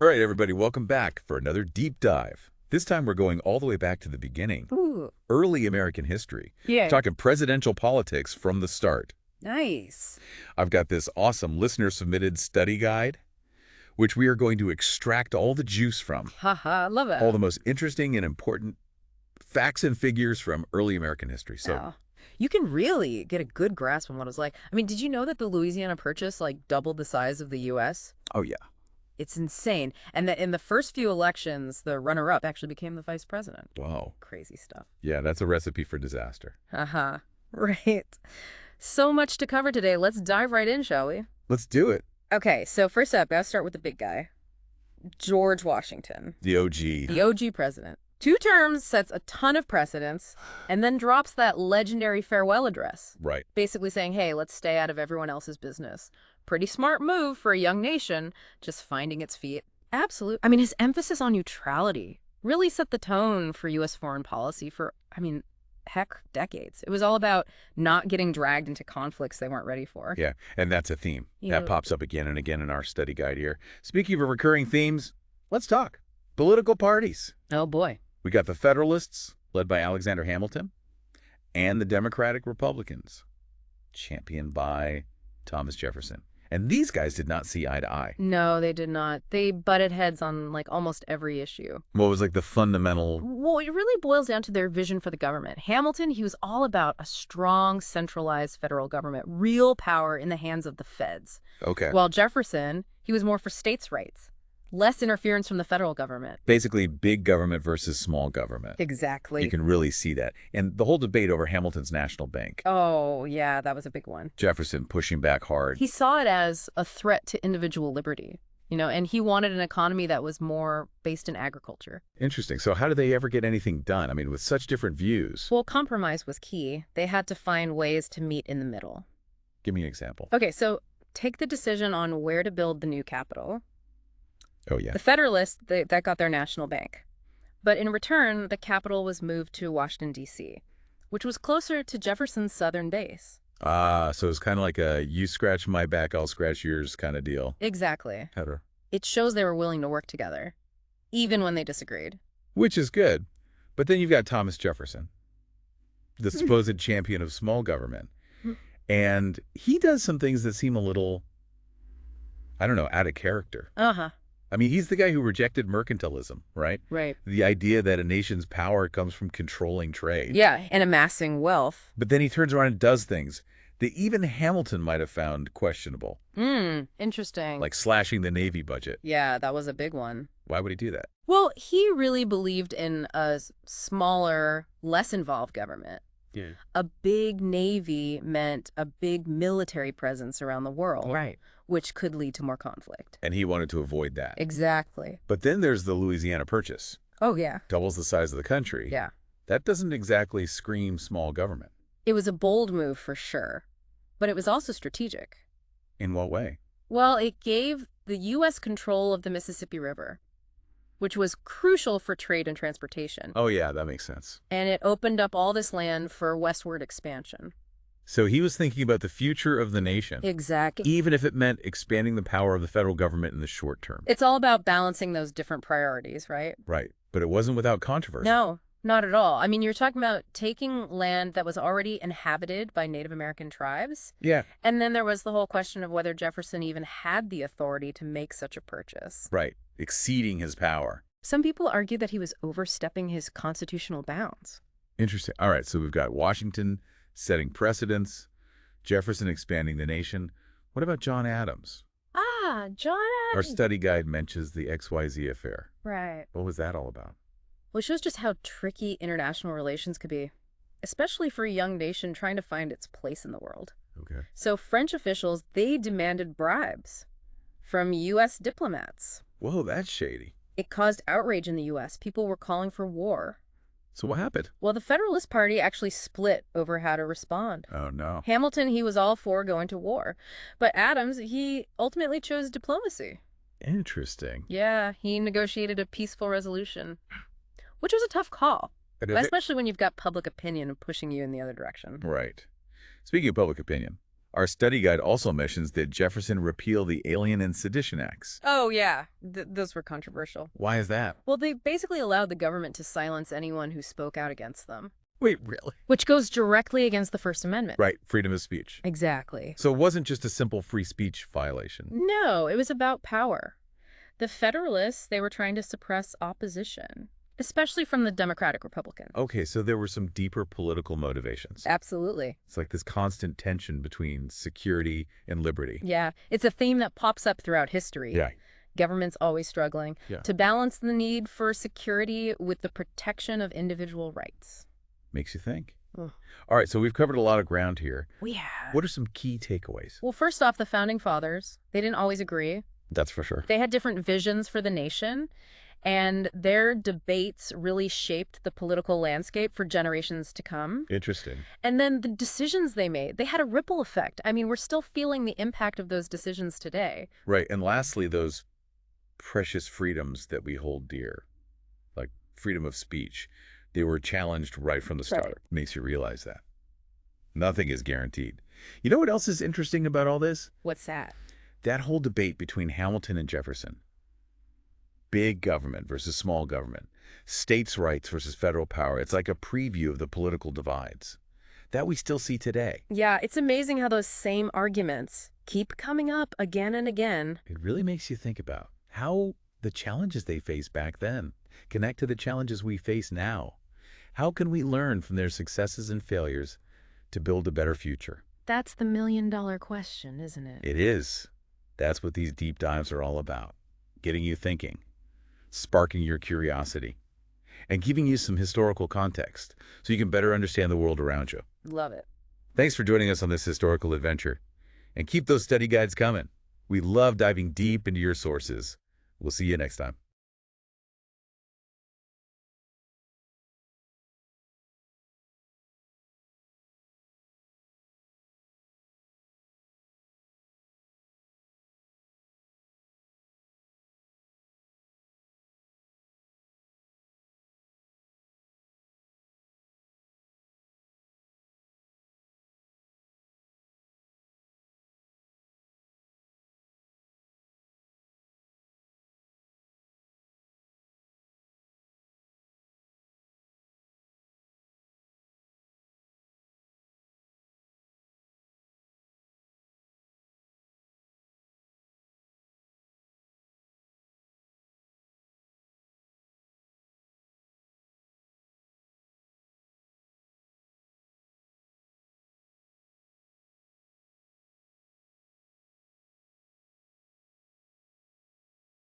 All right, everybody, welcome back for another deep dive. This time we're going all the way back to the beginning, Ooh, early American history. We're yeah. talking presidential politics from the start. Nice. I've got this awesome listener-submitted study guide, which we are going to extract all the juice from, Haha, love all it. the most interesting and important facts and figures from early American history. So, Oh. You can really get a good grasp on what it was like. I mean, did you know that the Louisiana Purchase doubled the size of the U.S.? oh yeah, It's insane. And that in the first few elections, the runner-up actually became the vice president. wow. Crazy stuff. Yeah, that's a recipe for disaster. Haha. Right. So much to cover today. Let's dive right in, shall we? Let's do it. Okay, so first up, gotta start with the big guy. George Washington. The OG. The OG president. 2 terms, sets a ton of precedents, and then drops that legendary farewell address, Right. basically saying, hey, let's stay out of everyone else's business. Pretty smart move for a young nation, just finding its feet. Absolute. I mean, his emphasis on neutrality really set the tone for U.S. foreign policy for, heck, decades. It was all about not getting dragged into conflicts they weren't ready for. Yeah, and that's a theme. Yeah. That pops up again and again in our study guide here. Speaking of recurring themes, let's talk. Political parties. Oh, boy. We got the Federalists, led by Alexander Hamilton, and the Democratic Republicans, championed by Thomas Jefferson. And these guys did not see eye to eye. No, they did not. They butted heads on, almost every issue. What was the fundamental... Well, it really boils down to their vision for the government. Hamilton, he was all about a strong, centralized federal government, real power in the hands of the feds. Okay. While Jefferson, he was more for states' rights, less interference from the federal government. Basically, big government versus small government. Exactly. You can really see that. And the whole debate over Hamilton's National Bank. Oh, yeah, that was a big one. Jefferson pushing back hard. He saw it as a threat to individual liberty, and he wanted an economy that was more based in agriculture. Interesting. So how did they ever get anything done? I mean, with such different views. Well, compromise was key. They had to find ways to meet in the middle. Give me an example. Okay, so take the decision on where to build the new capital. Oh, yeah. The Federalists, that got their national bank. But in return, the capital was moved to Washington, D.C., which was closer to Jefferson's southern base. Ah, so it's kind of like a you scratch my back, I'll scratch yours kind of deal. Exactly. Better. It shows they were willing to work together, even when they disagreed. Which is good. But then you've got Thomas Jefferson, the supposed champion of small government. And he does some things that seem a little, I don't know, out of character. Uh-huh. I mean, he's the guy who rejected mercantilism, right? Right. The idea that a nation's power comes from controlling trade. Yeah, and amassing wealth. But then he turns around and does things that even Hamilton might have found questionable, Interesting. like slashing the Navy budget. Yeah, that was a big one. Why would he do that? Well, he really believed in a smaller, less involved government. Yeah. A big navy meant a big military presence around the world. Right. Which could lead to more conflict. And he wanted to avoid that. Exactly. But then there's the Louisiana Purchase. Oh, yeah. Doubles the size of the country. Yeah. That doesn't exactly scream small government. It was a bold move for sure, but it was also strategic. In what way? Well, it gave the U.S. control of the Mississippi River, which was crucial for trade and transportation. Oh, yeah, that makes sense. And it opened up all this land for westward expansion. So he was thinking about the future of the nation. Exactly. Even if it meant expanding the power of the federal government in the short term. It's all about balancing those different priorities, right? Right. But it wasn't without controversy. No, not at all. I mean, you're talking about taking land that was already inhabited by Native American tribes. Yeah. And then there was the whole question of whether Jefferson even had the authority to make such a purchase. Right. Exceeding his power. Some people argue that he was overstepping his constitutional bounds. Interesting. All right. So we've got Washington setting precedents, Jefferson expanding the nation. What about John Adams? Ah, John Our Adams. study guide mentions the XYZ affair. Right. What was that all about? Well, it shows just how tricky international relations could be, especially for a young nation trying to find its place in the world. Okay. So French officials, they demanded bribes from U.S. diplomats. Whoa, that's shady. It caused outrage in the U.S. People were calling for war. So what happened? Well, the Federalist Party actually split over how to respond. Oh, no. Hamilton, he was all for going to war. But Adams, he ultimately chose diplomacy. Interesting. Yeah, he negotiated a peaceful resolution, which was a tough call, especially when you've got public opinion pushing you in the other direction. Right. Speaking of public opinion, Our study guide also mentions that Jefferson repealed the Alien and Sedition Acts. Oh, yeah. Those were controversial. Why is that? Well, they basically allowed the government to silence anyone who spoke out against them, Wait, really? which goes directly against the First Amendment. Right, freedom of speech. Exactly. So it wasn't just a simple free speech violation. No, it was about power. The Federalists, they were trying to suppress opposition, especially from the Democratic Republicans. Okay, so there were some deeper political motivations. Absolutely. It's like this constant tension between security and liberty. Yeah, it's a theme that pops up throughout history. Yeah. Government's always struggling Yeah. to balance the need for security with the protection of individual rights. Makes you think. Ugh. All right, so we've covered a lot of ground here. We have. What are some key takeaways? Well, first off, the Founding Fathers, they didn't always agree. That's for sure. They had different visions for the nation, and their debates really shaped the political landscape for generations to come. Interesting. And then the decisions they made, they had a ripple effect. I mean, we're still feeling the impact of those decisions today. Right, and lastly, those precious freedoms that we hold dear, like freedom of speech, they were challenged right from the start. Right. Makes you realize that. Nothing is guaranteed. You know what else is interesting about all this? What's that? That whole debate between Hamilton and Jefferson. Big government versus small government. States' rights versus federal power. It's like a preview of the political divides that we still see today. Yeah, it's amazing how those same arguments keep coming up again and again. It really makes you think about how the challenges they faced back then connect to the challenges we face now. How can we learn from their successes and failures to build a better future? That's the million-dollar question, isn't it? It is. That's what these deep dives are all about. Getting you thinking, sparking your curiosity, and giving you some historical context so you can better understand the world around you. Love it. Thanks for joining us on this historical adventure. And keep those study guides coming. We love diving deep into your sources. We'll see you next time.